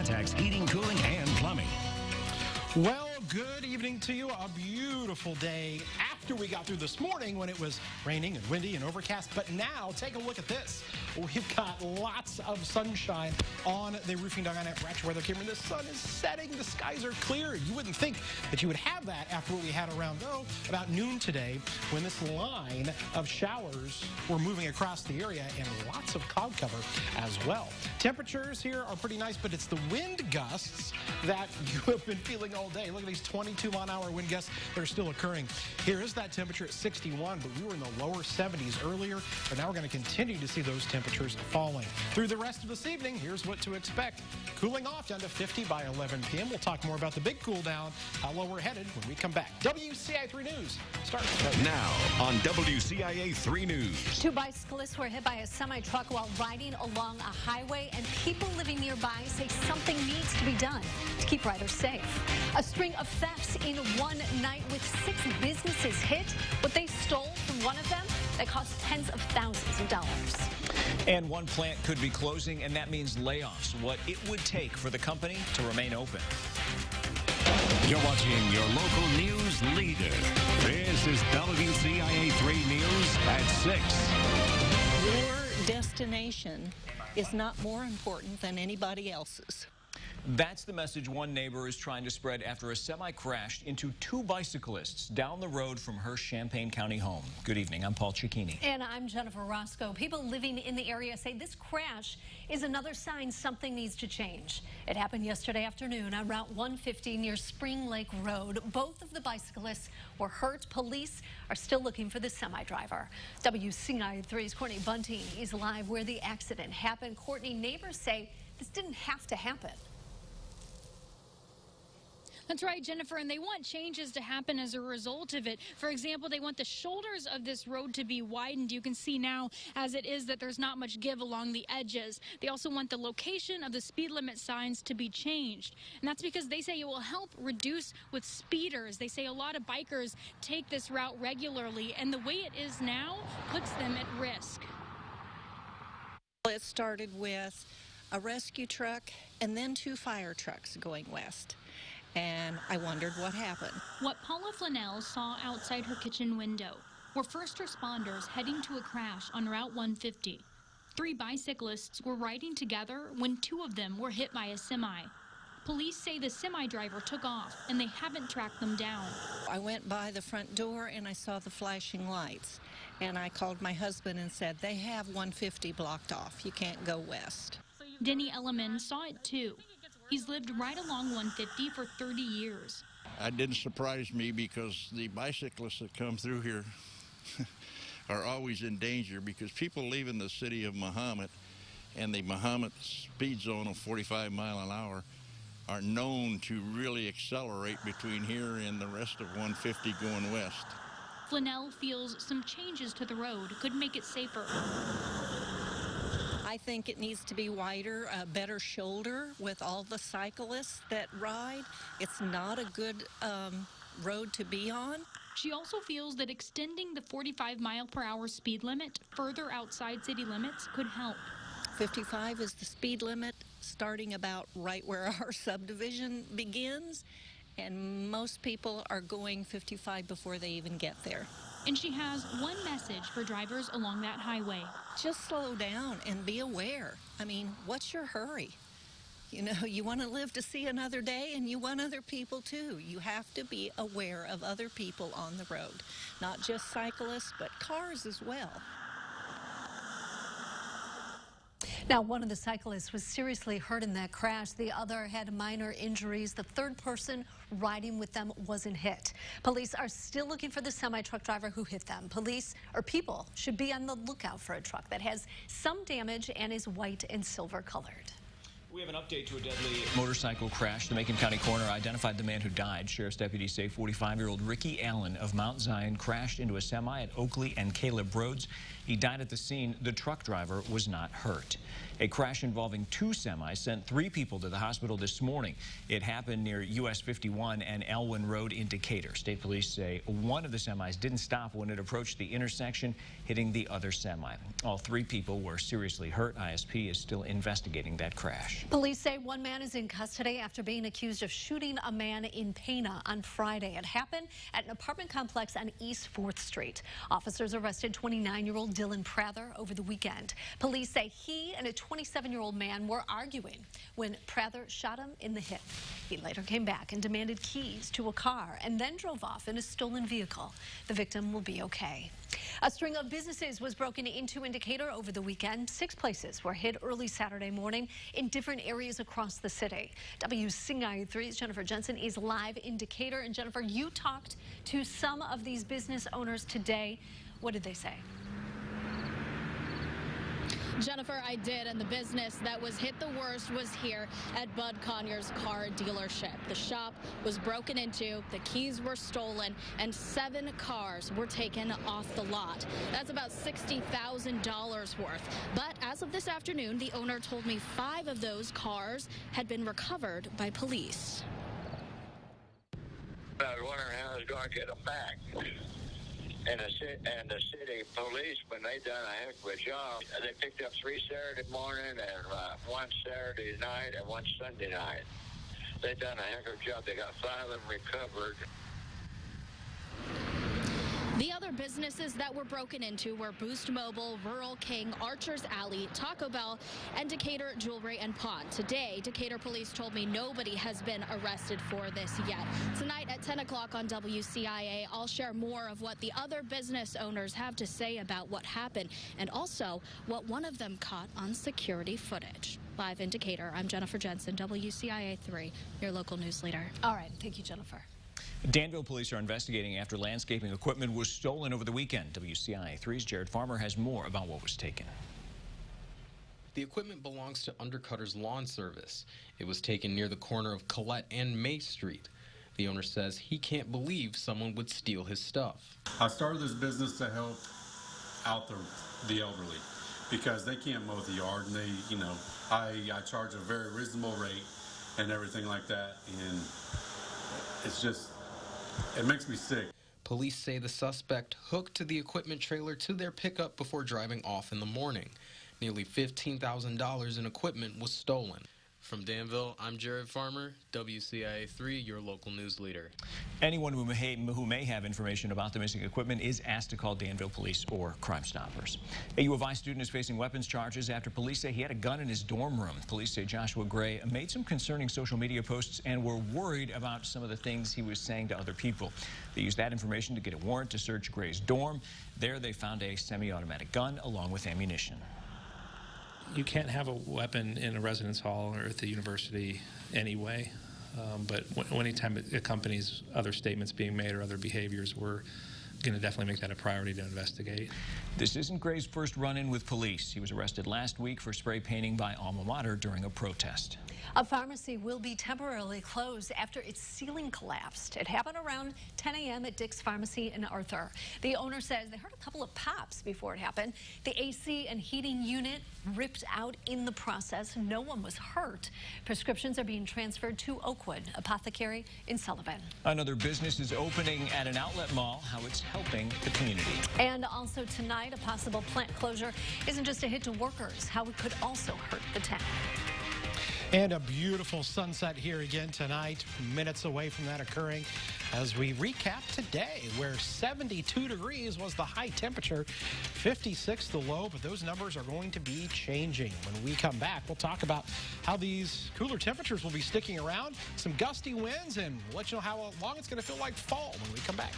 contacts, heating, cooling, and plumbing. Well, good evening to you. A beautiful day after we got through this morning when it was raining and windy and overcast. But now, take a look at this. We've got lots of sunshine on the Roofing Dog on Appalachia weather camera. The sun is setting. The skies are clear. You wouldn't think that you would have that after what we had around, about noon today when this line of showers were moving across the area and lots of cloud cover as well. Temperatures here are pretty nice, but it's the wind gusts that you have been feeling all day. Look at these 22-mile-an-hour wind gusts that are still occurring. Here is that temperature at 61, but we were in the lower 70s earlier, but now we're going to continue to see those temperatures falling. Through the rest of this evening, here's what to expect. Cooling off down to 50 by 11 p.m. We'll talk more about the big cool down, how low we're headed when we come back. WCIA 3 News starts now on WCIA 3 News. 2 bicyclists were hit by a semi-truck while riding along a highway, and people living nearby say something needs to be done to keep riders safe. A string of thefts in one night with 6 businesses hit. What they stole from one of them, that cost tens of thousands of dollars. And one plant could be closing, and that means layoffs. What it would take for the company to remain open. You're watching your local news leader. This is WCIA 3 News at 6. Your destination is not more important than anybody else's. That's the message one neighbor is trying to spread after a semi crashed into 2 bicyclists down the road from her Champaign County home. Good evening. I'm Paul Cicchini. And I'm Jennifer Roscoe. People living in the area say this crash is another sign something needs to change. It happened yesterday afternoon on Route 150 near Spring Lake Road. Both of the bicyclists were hurt. Police are still looking for the semi-driver. WCIA 3's Courtney Bunting is live where the accident happened. Courtney, neighbors say this didn't have to happen. That's right, Jennifer, and they want changes to happen as a result of it. For example, they want the shoulders of this road to be widened. You can see now as it is that there's not much give along the edges. They also want the location of the speed limit signs to be changed. And that's because they say it will help reduce with speeders. They say a lot of bikers take this route regularly, and the way it is now puts them at risk. It started with a rescue truck and then 2 fire trucks going west. And I wondered what happened. What Paula Flanell saw outside her kitchen window were first responders heading to a crash on Route 150. 3 bicyclists were riding together when 2 of them were hit by a semi. Police say the semi-driver took off and they haven't tracked them down. I went by the front door and I saw the flashing lights. And I called my husband and said, they have 150 blocked off. You can't go west. Denny Elliman saw it too. He's lived right along 150 for 30 years. It didn't surprise me because the bicyclists that come through here are always in danger because people leaving the city of Mahomet and the Mahomet speed zone of 45 miles an hour are known to really accelerate between here and the rest of 150 going west. Flanell feels some changes to the road could make it safer. I think it needs to be wider, a better shoulder with all the cyclists that ride. It's not a good road to be on. She also feels that extending the 45-mile-per-hour speed limit further outside city limits could help. 55 is the speed limit, starting about right where our subdivision begins, and most people are going 55 before they even get there. And she has one message for drivers along that highway. Just slow down and be aware. I mean, what's your hurry? You know, you want to live to see another day, and you want other people too. You have to be aware of other people on the road, not just cyclists, but cars as well. Now, one of the cyclists was seriously hurt in that crash. The other had minor injuries. The third person riding with them wasn't hit. Police are still looking for the semi-truck driver who hit them. People should be on the lookout for a truck that has some damage and is white and silver colored. We have an update to a deadly motorcycle crash. The Macon County coroner identified the man who died. Sheriff's deputies say 45-year-old Ricky Allen of Mount Zion crashed into a semi at Oakley and Caleb Roads. He died at the scene. The truck driver was not hurt. A crash involving 2 semis sent 3 people to the hospital this morning. It happened near US 51 and Elwyn Road in Decatur. State police say one of the semis didn't stop when it approached the intersection, hitting the other semi. All 3 people were seriously hurt. ISP is still investigating that crash. Police say one man is in custody after being accused of shooting a man in Pana on Friday. It happened at an apartment complex on East 4th Street. Officers arrested 29-year-old Dylan Prather over the weekend. Police say he and a 27-year-old man were arguing when Prather shot him in the hip. He later came back and demanded keys to a car and then drove off in a stolen vehicle. The victim will be okay. A string of businesses was broken into in Decatur over the weekend. 6 places were hit early Saturday morning in different areas across the city. WCIA 3's Jennifer Jensen is live in Decatur. And Jennifer, you talked to some of these business owners today. What did they say? Jennifer, I did, and the business that was hit the worst was here at Bud Conyers car dealership. The shop was broken into, the keys were stolen, and 7 cars were taken off the lot. That's about $60,000 worth. But as of this afternoon, the owner told me 5 of those cars had been recovered by police. I was wondering how I was going to get them back. And the city police, when they done a heck of a job, they picked up 3 Saturday morning and 1 Saturday night and 1 Sunday night. They done a heck of a job. They got 5 of them recovered. The other businesses that were broken into were Boost Mobile, Rural King, Archer's Alley, Taco Bell, and Decatur Jewelry and Pawn. Today, Decatur police told me nobody has been arrested for this yet. Tonight at 10 o'clock on WCIA, I'll share more of what the other business owners have to say about what happened and also what one of them caught on security footage. Live in Decatur, I'm Jennifer Jensen, WCIA 3, your local news leader. All right. Thank you, Jennifer. Danville police are investigating after landscaping equipment was stolen over the weekend. WCIA 3's Jared Farmer has more about what was taken. The equipment belongs to Undercutter's Lawn Service. It was taken near the corner of Collette and May Street. The owner says he can't believe someone would steal his stuff. I started this business to help out the elderly because they can't mow the yard, and they, I charge a very reasonable rate and everything like that, and it's just, it makes me sick. Police say the suspect hooked the equipment trailer to their pickup before driving off in the morning. Nearly $15,000 in equipment was stolen. From Danville, I'm Jared Farmer, WCIA 3, your local news leader. Anyone who may have information about the missing equipment is asked to call Danville Police or Crime Stoppers. A U of I student is facing weapons charges after police say he had a gun in his dorm room. Police say Joshua Gray made some concerning social media posts and were worried about some of the things he was saying to other people. They used that information to get a warrant to search Gray's dorm. There they found a semi-automatic gun along with ammunition. You can't have a weapon in a residence hall or at the university anyway, but anytime it accompanies other statements being made or other behaviors, we're going to definitely make that a priority to investigate. This isn't Gray's first run-in with police. He was arrested last week for spray painting by alma mater during a protest. A pharmacy will be temporarily closed after its ceiling collapsed. It happened around 10 a.m. at Dick's Pharmacy in Arthur. The owner says they heard a couple of pops before it happened. The AC and heating unit ripped out in the process. No one was hurt. Prescriptions are being transferred to Oakwood Apothecary in Sullivan. Another business is opening at an outlet mall. How it's helping the community. And also tonight, a possible plant closure isn't just a hit to workers, how it could also hurt the town. And a beautiful sunset here again tonight, minutes away from that occurring as we recap today, where 72 degrees was the high temperature, 56 the low, but those numbers are going to be changing. When we come back, we'll talk about how these cooler temperatures will be sticking around, some gusty winds, and let you know how long it's going to feel like fall when we come back.